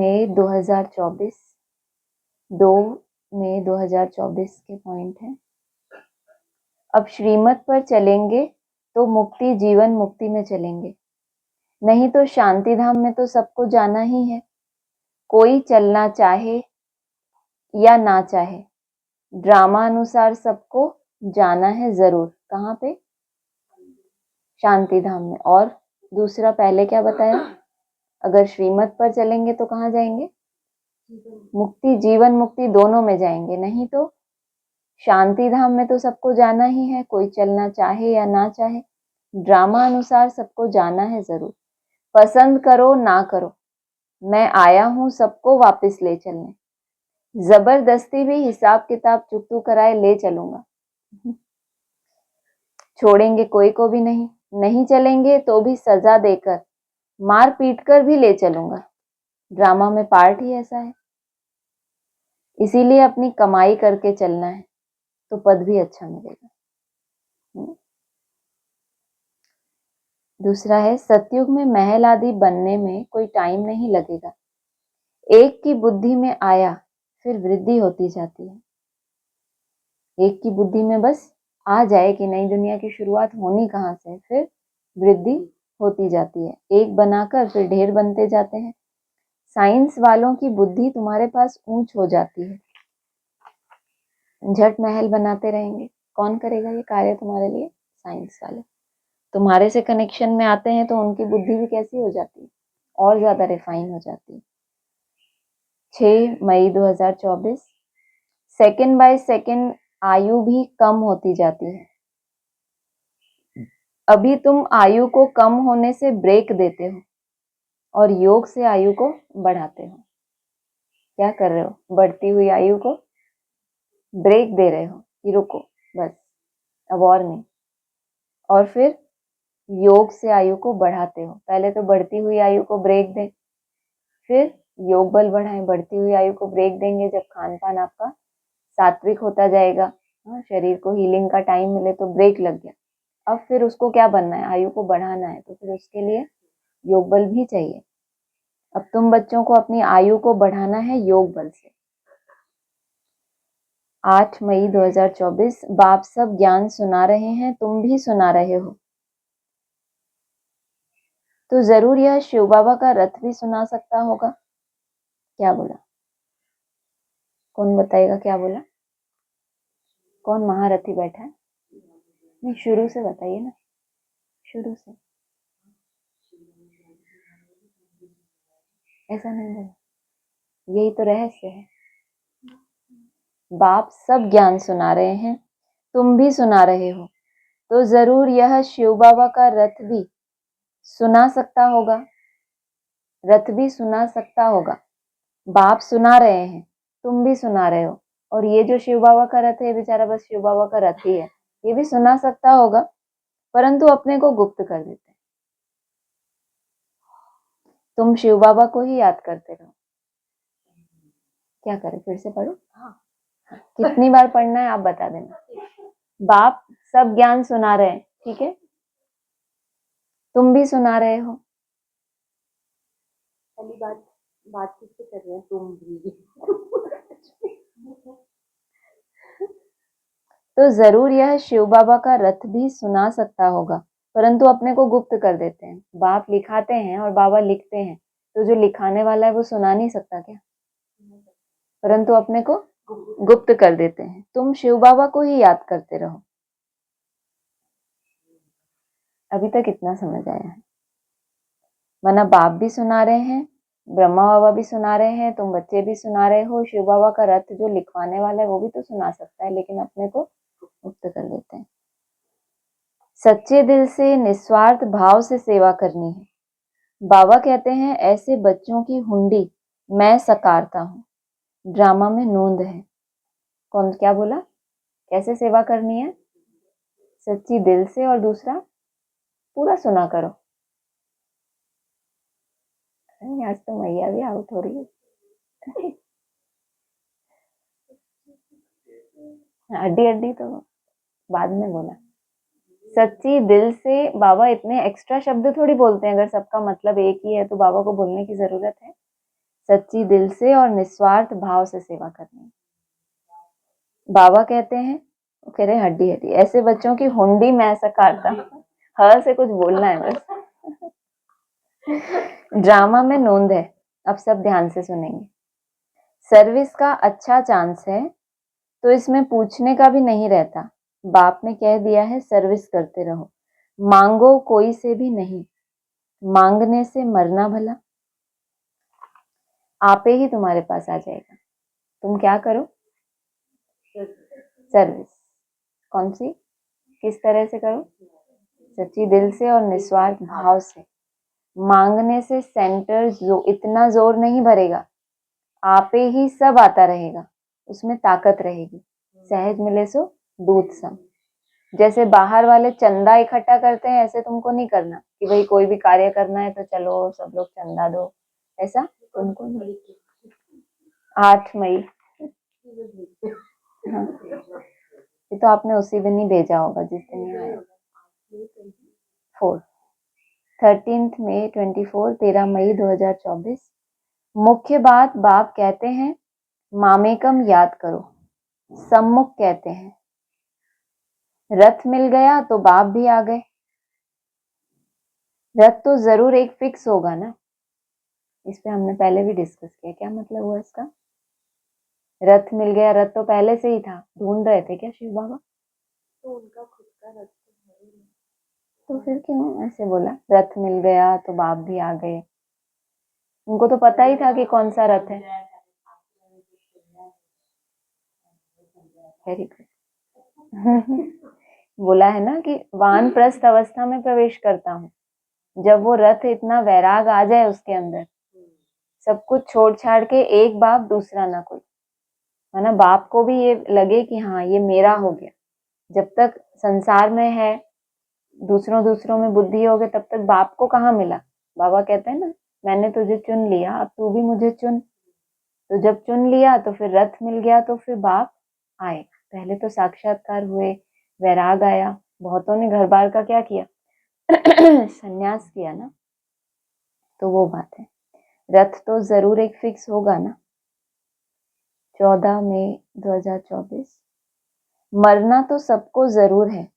मई 2024, 2 मई 2024 के पॉइंट हैं। अब श्रीमत पर चलेंगे तो मुक्ति जीवन मुक्ति में चलेंगे, नहीं तो शांति धाम में तो सबको जाना ही है, कोई चलना चाहे या ना चाहे, ड्रामा अनुसार सबको जाना है जरूर। कहाँ पे? शांति धाम में। और दूसरा पहले क्या बताया? अगर श्रीमत पर चलेंगे तो कहाँ जाएंगे? मुक्ति जीवन मुक्ति दोनों में जाएंगे, नहीं तो शांति धाम में तो सबको जाना ही है, कोई चलना चाहे या ना चाहे, ड्रामा अनुसार सबको जाना है जरूर। पसंद करो ना करो, मैं आया हूं सबको वापस ले चलने, जबरदस्ती भी हिसाब किताब चुकतू कराए ले चलूंगा, छोड़ेंगे कोई को भी नहीं, नहीं चलेंगे तो भी सजा देकर मार पीट कर भी ले चलूंगा। ड्रामा में पार्ट ही ऐसा है, इसीलिए अपनी कमाई करके चलना है तो पद भी अच्छा मिलेगा। दूसरा है, सतयुग में महल आदि बनने में कोई टाइम नहीं लगेगा, एक की बुद्धि में आया फिर वृद्धि होती जाती है। एक की बुद्धि में बस आ जाए कि नई दुनिया की शुरुआत होनी कहाँ से, फिर वृद्धि होती जाती है, एक बनाकर फिर ढेर बनते जाते हैं। साइंस वालों की बुद्धि तुम्हारे पास ऊंच हो जाती है, झट महल बनाते रहेंगे, कौन करेगा ये कार्य तुम्हारे लिए? साइंस वाले। तुम्हारे से कनेक्शन में आते हैं तो उनकी बुद्धि भी कैसी हो जाती है? और ज्यादा रिफाइन हो जाती है। 6 मई 2024, सेकंड बाय सेकंड आयु भी कम होती जाती है। अभी तुम आयु को कम होने से ब्रेक देते हो और योग से आयु को बढ़ाते हो। क्या कर रहे हो? बढ़ती हुई आयु को ब्रेक दे रहे हो कि रुको बस, अब और नहीं। और फिर योग से आयु को बढ़ाते हो। पहले तो बढ़ती हुई आयु को ब्रेक दें, फिर योग बल बढ़ाएं। बढ़ती हुई आयु को ब्रेक देंगे जब खान पान आपका सात्विक होता जाएगा, शरीर को हीलिंग का टाइम मिले तो ब्रेक लग गया। अब फिर उसको क्या बनना है? आयु को बढ़ाना है, तो फिर उसके लिए योग बल भी चाहिए। अब तुम बच्चों को अपनी आयु को बढ़ाना है योग बल से। 8 मई 2024, बाप सब ज्ञान सुना रहे हैं, तुम भी सुना रहे हो, तो जरूर यह शिव बाबा का रथ भी सुना सकता होगा। क्या बोला? कौन बताएगा क्या बोला? कौन महारथी बैठा है? नहीं, शुरू से बताइए ना, शुरू से। ऐसा नहीं बोला, यही तो रहस्य है। बाप सब ज्ञान सुना रहे हैं, तुम भी सुना रहे हो, तो जरूर यह शिव बाबा का रथ भी सुना सकता होगा। रथ भी सुना सकता होगा। बाप सुना रहे हैं, तुम भी सुना रहे हो, और ये जो शिव बाबा का रथ है बेचारा बस शिव बाबा का रथ ही है, ये भी सुना सकता होगा, परंतु अपने को गुप्त कर देते हैं। तुम शिव बाबा को ही याद करते रहो। क्या करें? फिर से पढ़ो? हाँ। कितनी बार पढ़ना है आप बता देना। बाप सब ज्ञान सुना रहे हैं, ठीक है, तुम भी सुना रहे हो। पहली बात किससे कर रहे हैं? तुम भी। तो जरूर यह शिव बाबा का रथ भी सुना सकता होगा, परंतु अपने को गुप्त कर देते हैं। बाप लिखाते हैं और बाबा लिखते हैं, तो जो लिखाने वाला है वो सुना नहीं सकता क्या? परंतु अपने को गुप्त कर देते हैं। तुम शिव बाबा को ही याद करते रहो। अभी तक इतना समझ आया है? माना बाप भी सुना रहे हैं, ब्रह्मा बाबा भी सुना रहे हैं, तुम बच्चे भी सुना रहे हो। शिव बाबा का रथ जो लिखवाने वाला है वो भी तो सुना सकता है, लेकिन अपने को मुक्त कर देते हैं। सच्चे दिल से निस्वार्थ भाव से सेवा करनी है। बाबा कहते हैं ऐसे बच्चों की हुंडी मैं सकारता हूँ। ड्रामा में नूंद है। कौन क्या बोला? कैसे सेवा करनी है? सच्ची दिल से, और दूसरा पूरा सुना करो। आज तो मैया भी आउट हो रही है। हड्डी हड्डी तो बाद में बोला। सच्ची दिल से। बाबा इतने एक्स्ट्रा शब्द थोड़ी बोलते हैं, अगर सबका मतलब एक ही है तो बाबा को बोलने की जरूरत है? सच्ची दिल से और निस्वार्थ भाव से सेवा करनी है। बाबा कहते हैं, वो कह रहे हड्डी हड्डी, ऐसे बच्चों की हुंडी मैं ऐसा काटता हूँ। हर से कुछ बोलना है बस। ड्रामा में नोंद है, अब सब ध्यान से सुनेंगे। सर्विस का अच्छा चांस है, तो इसमें पूछने का भी नहीं रहता। बाप ने कह दिया है सर्विस करते रहो, मांगो कोई से भी नहीं, मांगने से मरना भला। आपे ही तुम्हारे पास आ जाएगा, तुम क्या करो? सर्विस। कौन सी, किस तरह से करो? सच्ची दिल से और निस्वार्थ भाव से। मांगने से सेंटर इतना जोर नहीं भरेगा, आपे ही सब आता रहेगा, उसमें ताकत रहेगी। सहज मिले सो दूध सम। जैसे बाहर वाले चंदा इकट्ठा करते हैं, ऐसे तुमको नहीं करना कि भाई कोई भी कार्य करना है तो चलो सब लोग चंदा दो, ऐसा तुमको नहीं। 8 मई, हाँ, ये तो आपने उसी दिन ही भेजा होगा जिस दिन ये आया। 13 मई 24, 13 मई 2024। मुख्य बात बाप कहते हैं मामेकम याद करो, सम्मुख कहते हैं। रथ मिल गया तो बाप भी आ गए। रथ तो जरूर एक फिक्स होगा ना, इस पे हमने पहले भी डिस्कस किया। क्या मतलब हुआ इसका? रथ मिल गया, रथ तो पहले से ही था, ढूंढ रहे थे क्या शिव बाबा? तो उनका खुद का रथ तो फिर क्यों ऐसे बोला? रथ मिल गया तो बाप भी आ गए, उनको तो पता ही था कि कौन सा रथ है। Very good. बोला है ना कि वानप्रस्थ अवस्था में प्रवेश करता हूँ, जब वो रथ इतना वैराग आ जाए उसके अंदर, सब कुछ छोड़ छाड़ के एक बाप दूसरा ना कोई, है ना। बाप को भी ये लगे कि हाँ ये मेरा हो गया। जब तक संसार में है, दूसरों में बुद्धि हो गई, तब तक बाप को कहाँ मिला? बाबा कहते हैं ना, मैंने तुझे चुन लिया, अब तू भी मुझे चुन। तो जब चुन लिया तो फिर रथ मिल गया, तो फिर बाप आए। पहले तो साक्षात्कार हुए, वैराग आया, बहुतों ने घर बार का क्या किया? संन्यास किया ना। तो वो बात है, रथ तो जरूर एक फिक्स होगा ना। 14 मई 2024। मरना तो सबको जरूर है,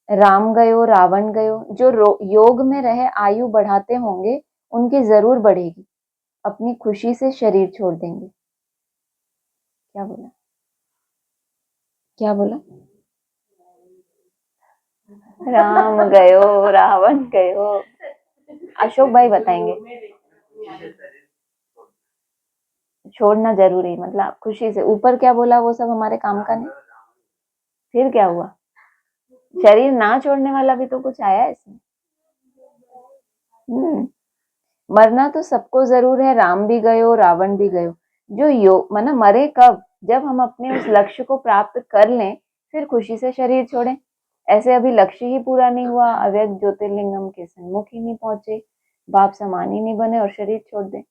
राम गयो रावण गयो, जो योग में रहे आयु बढ़ाते होंगे उनकी जरूर बढ़ेगी, अपनी खुशी से शरीर छोड़ देंगे। क्या बोला? क्या बोला? राम गयो रावण गयो, अशोक भाई बताएंगे। छोड़ना जरूरी मतलब खुशी से। ऊपर क्या बोला वो सब हमारे काम का नहीं। फिर क्या हुआ? शरीर ना छोड़ने वाला भी तो कुछ आया इसमें। मरना तो सबको जरूर है, राम भी गयो रावण भी गयो। जो योग माना मरे कब? जब हम अपने उस लक्ष्य को प्राप्त कर लें, फिर खुशी से शरीर छोड़ें। ऐसे अभी लक्ष्य ही पूरा नहीं हुआ, अव्यक्त ज्योतिर्लिंगम के सन्मुख ही नहीं पहुंचे, बाप समान ही नहीं बने और शरीर छोड़ दें,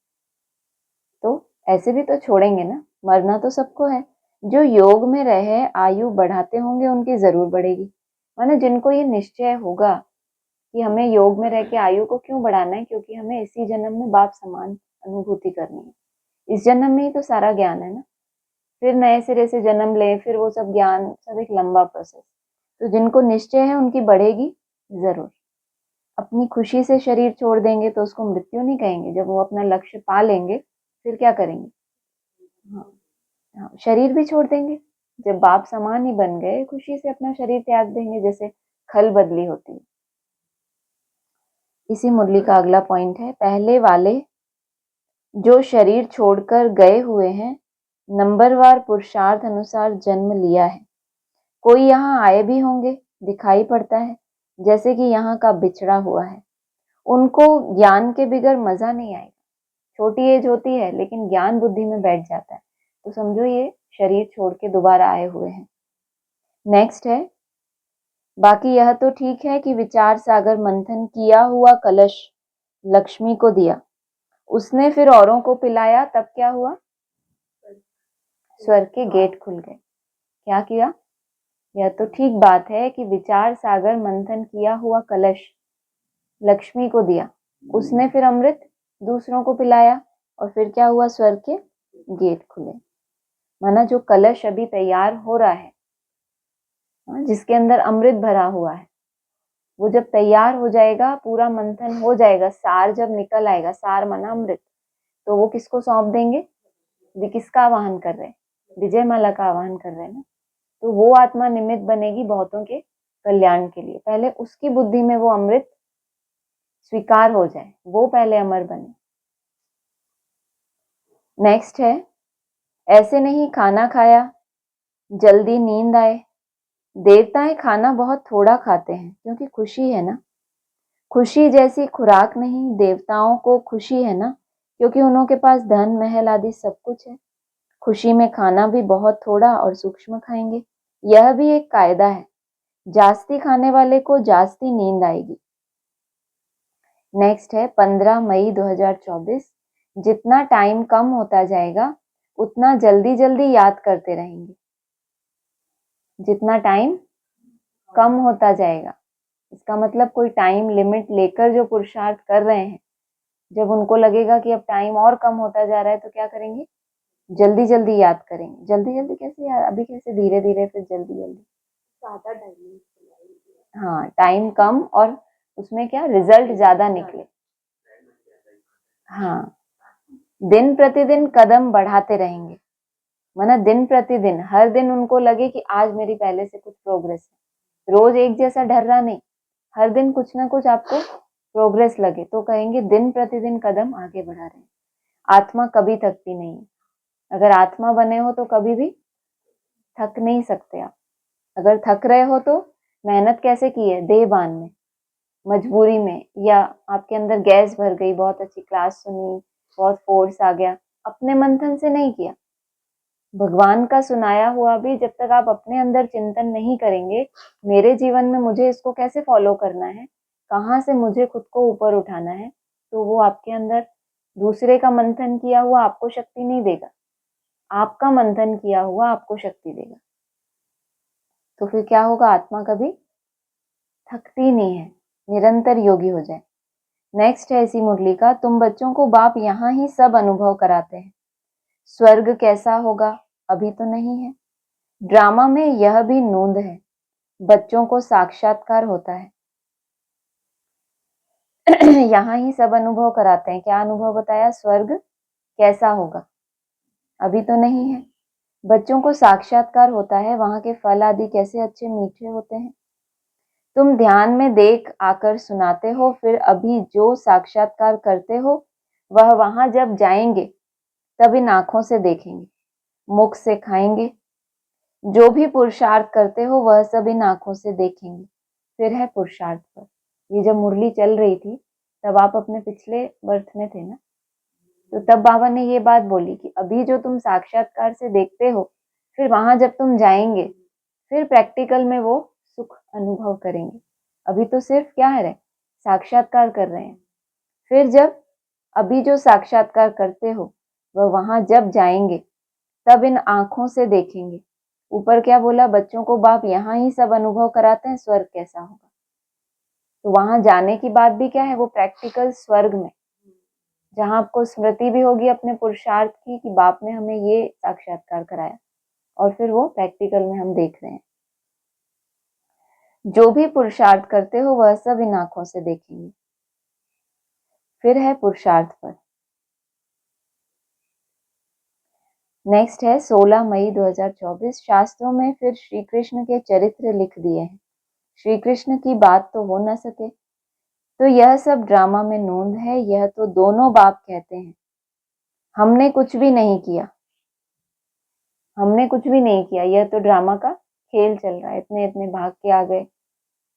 तो ऐसे भी तो छोड़ेंगे ना। मरना तो सबको है, जो योग में रहे आयु बढ़ाते होंगे उनकी जरूर बढ़ेगी। माना जिनको ये निश्चय होगा कि हमें योग में रह के आयु को क्यों बढ़ाना है, क्योंकि हमें इसी जन्म में बाप समान अनुभूति करनी है। इस जन्म में ही तो सारा ज्ञान है ना, फिर नए सिरे से जन्म ले, फिर वो सब ज्ञान, सब एक लंबा प्रोसेस। तो जिनको निश्चय है उनकी बढ़ेगी जरूर। अपनी खुशी से शरीर छोड़ देंगे तो उसको मृत्यु नहीं कहेंगे। जब वो अपना लक्ष्य पा लेंगे फिर क्या करेंगे? हाँ, शरीर भी छोड़ देंगे। जब बाप समान ही बन गए, खुशी से अपना शरीर त्याग देंगे, जैसे खल बदली होती है। इसी मुरली का अगला पॉइंट है, पहले वाले जो शरीर छोड़कर गए हुए हैं, नंबरवार पुरुषार्थ अनुसार जन्म लिया है। कोई यहाँ आए भी होंगे, दिखाई पड़ता है जैसे कि यहाँ का बिछड़ा हुआ है। उनको ज्ञान के बिगर मजा नहीं आएगा। छोटी एज होती है लेकिन ज्ञान बुद्धि में बैठ जाता है, तो समझो ये शरीर छोड़ के दोबारा आए हुए हैं। नेक्स्ट है, बाकी यह तो ठीक है कि विचार सागर मंथन किया हुआ कलश लक्ष्मी को दिया, उसने फिर औरों को पिलाया, तब क्या हुआ? स्वर्ग के गेट खुल गए। क्या किया? यह तो ठीक बात है कि विचार सागर मंथन किया हुआ कलश लक्ष्मी को दिया, उसने फिर अमृत दूसरों को पिलाया और फिर क्या हुआ, स्वर्ग के गेट खुले। माना जो कलश अभी तैयार हो रहा है, जिसके अंदर अमृत भरा हुआ है, वो जब तैयार हो जाएगा, पूरा मंथन हो जाएगा, सार जब निकल आएगा, सार माना अमृत, तो वो किसको सौंप देंगे? किसका आवाहन कर रहे हैं? विजय माला का आवाहन कर रहे हैं ना। तो वो आत्मा निमित्त बनेगी बहुतों के कल्याण के लिए। पहले उसकी बुद्धि में वो अमृत स्वीकार हो जाए, वो पहले अमर बने। नेक्स्ट है, ऐसे नहीं खाना खाया जल्दी नींद आए। देवताएं खाना बहुत थोड़ा खाते हैं क्योंकि खुशी है ना। खुशी जैसी खुराक नहीं, देवताओं को खुशी है ना, क्योंकि उन्हों के पास धन महल आदि सब कुछ है। खुशी में खाना भी बहुत थोड़ा और सूक्ष्म खाएंगे। यह भी एक कायदा है, जास्ती खाने वाले को जास्ती नींद आएगी। नेक्स्ट है 15 मई 2024। जितना टाइम कम होता जाएगा उतना जल्दी जल्दी याद करते रहेंगे। जितना टाइम कम होता जाएगा, इसका मतलब कोई टाइम लिमिट लेकर जो पुरुषार्थ कर रहे हैं, जब उनको लगेगा कि अब टाइम और कम होता जा रहा है तो क्या करेंगे? जल्दी जल्दी याद करेंगे। जल्दी जल्दी कैसे यार, अभी कैसे धीरे धीरे, फिर जल्दी जल्दी, ज्यादा टाइम, हाँ टाइम कम और उसमें क्या रिजल्ट ज्यादा निकले। हाँ, दिन प्रतिदिन कदम बढ़ाते रहेंगे। माना दिन प्रतिदिन, हर दिन उनको लगे कि आज मेरी पहले से कुछ प्रोग्रेस है। रोज एक जैसा ढर्रा नहीं, हर दिन कुछ ना कुछ आपको प्रोग्रेस लगे तो कहेंगे दिन प्रतिदिन कदम आगे बढ़ा रहे हैं। आत्मा कभी थकती नहीं है। अगर आत्मा बने हो तो कभी भी थक नहीं सकते आप। अगर थक रहे हो तो मेहनत कैसे की है? देह बान में, मजबूरी में, या आपके अंदर गैस भर गई, बहुत अच्छी क्लास सुनी, बहुत फोर्स आ गया, अपने मंथन से नहीं किया। भगवान का सुनाया हुआ भी जब तक आप अपने अंदर चिंतन नहीं करेंगे, मेरे जीवन में मुझे इसको कैसे फॉलो करना है, कहाँ से मुझे खुद को ऊपर उठाना है, तो वो आपके अंदर दूसरे का मंथन किया हुआ आपको शक्ति नहीं देगा, आपका मंथन किया हुआ आपको शक्ति देगा। तो फिर क्या होगा? आत्मा कभी थकती नहीं है, निरंतर योगी हो जाए। नेक्स्ट है इसी मुरली का, तुम बच्चों को बाप यहाँ ही सब अनुभव कराते हैं। स्वर्ग कैसा होगा अभी तो नहीं है। ड्रामा में यह भी नोंद है, बच्चों को साक्षात्कार होता है। यहाँ ही सब अनुभव कराते हैं। क्या अनुभव बताया? स्वर्ग कैसा होगा अभी तो नहीं है। बच्चों को साक्षात्कार होता है, वहां के फल आदि कैसे अच्छे मीठे होते हैं। तुम ध्यान में देख आकर सुनाते हो, फिर अभी जो साक्षात्कार करते हो वह वहां जब जाएंगे तब इन आंखों से देखेंगे, मुख से खाएंगे। जो भी पुरुषार्थ करते हो वह सब इन आंखों से देखेंगे। फिर है पुरुषार्थ पर। ये जब मुरली चल रही थी तब आप अपने पिछले बर्थ में थे ना, तो तब बाबा ने ये बात बोली कि अभी जो तुम साक्षात्कार से देखते हो, फिर वहां जब तुम जाएंगे फिर प्रैक्टिकल में वो सुख अनुभव करेंगे। अभी तो सिर्फ क्या है, साक्षात्कार कर रहे हैं। फिर जब अभी जो साक्षात्कार करते हो वह वहां जब जाएंगे तब इन आंखों से देखेंगे। ऊपर क्या बोला? बच्चों को बाप यहाँ ही सब अनुभव कराते हैं, स्वर्ग कैसा होगा। तो वहां जाने की बात भी क्या है? वो प्रैक्टिकल स्वर्ग में, जहां आपको स्मृति भी होगी अपने पुरुषार्थ की कि बाप ने हमें ये साक्षात्कार कराया, और फिर वो प्रैक्टिकल में हम देख रहे हैं। जो भी पुरुषार्थ करते हो वह सब इन आंखों से देखेंगे। फिर है पुरुषार्थ पर। नेक्स्ट है 16 मई 2024। शास्त्रों में फिर श्री कृष्ण के चरित्र लिख दिए हैं। श्री कृष्ण की बात तो हो न सके तो यह सब ड्रामा में नोंद है। यह तो दोनों बाप कहते हैं, हमने कुछ भी नहीं किया, हमने कुछ भी नहीं किया, यह तो ड्रामा का खेल चल रहा है। इतने इतने भाग के आ गए,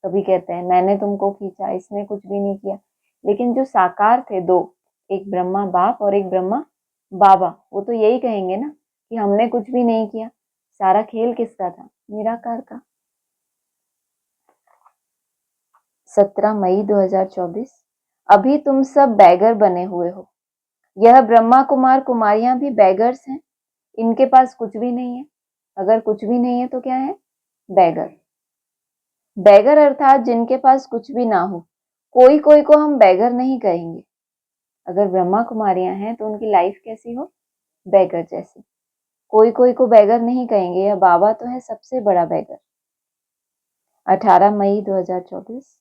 कभी कहते हैं मैंने तुमको खींचा, इसने कुछ भी नहीं किया। लेकिन जो साकार थे दो, एक ब्रह्मा बाप और एक ब्रह्मा बाबा, वो तो यही कहेंगे ना कि हमने कुछ भी नहीं किया, सारा खेल किसका था? निराकार का। 17 मई 2024। अभी तुम सब बैगर बने हुए हो। यह ब्रह्मा कुमार कुमारियां भी बैगर्स हैं, इनके पास कुछ भी नहीं है। अगर कुछ भी नहीं है तो क्या है? बैगर। बैगर अर्थात जिनके पास कुछ भी ना हो। कोई कोई को हम बैगर नहीं कहेंगे, अगर ब्रह्मा कुमारियां हैं तो उनकी लाइफ कैसी हो, बैगर जैसी। कोई कोई को बैगर नहीं कहेंगे, या बाबा तो है सबसे बड़ा बैगर। 18 मई 2024।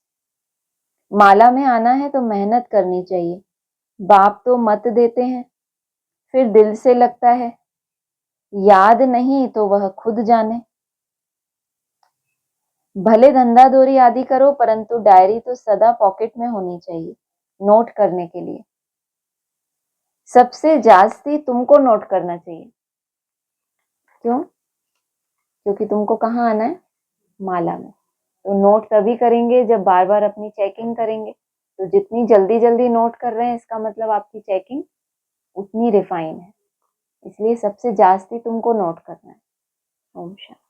माला में आना है तो मेहनत करनी चाहिए। बाप तो मत देते हैं, फिर दिल से लगता है, याद नहीं तो वह खुद जाने। भले धंधा दोरी आदि करो, परंतु डायरी तो सदा पॉकेट में होनी चाहिए, नोट करने के लिए। सबसे जास्ती तुमको नोट करना चाहिए। क्यों? क्योंकि तुमको कहाँ आना है, माला में। तो नोट तभी करेंगे जब बार बार अपनी चेकिंग करेंगे। तो जितनी जल्दी जल्दी नोट कर रहे हैं, इसका मतलब आपकी चेकिंग उतनी रिफाइन है। इसलिए सबसे जास्ती तुमको नोट करना है। ओम शांति।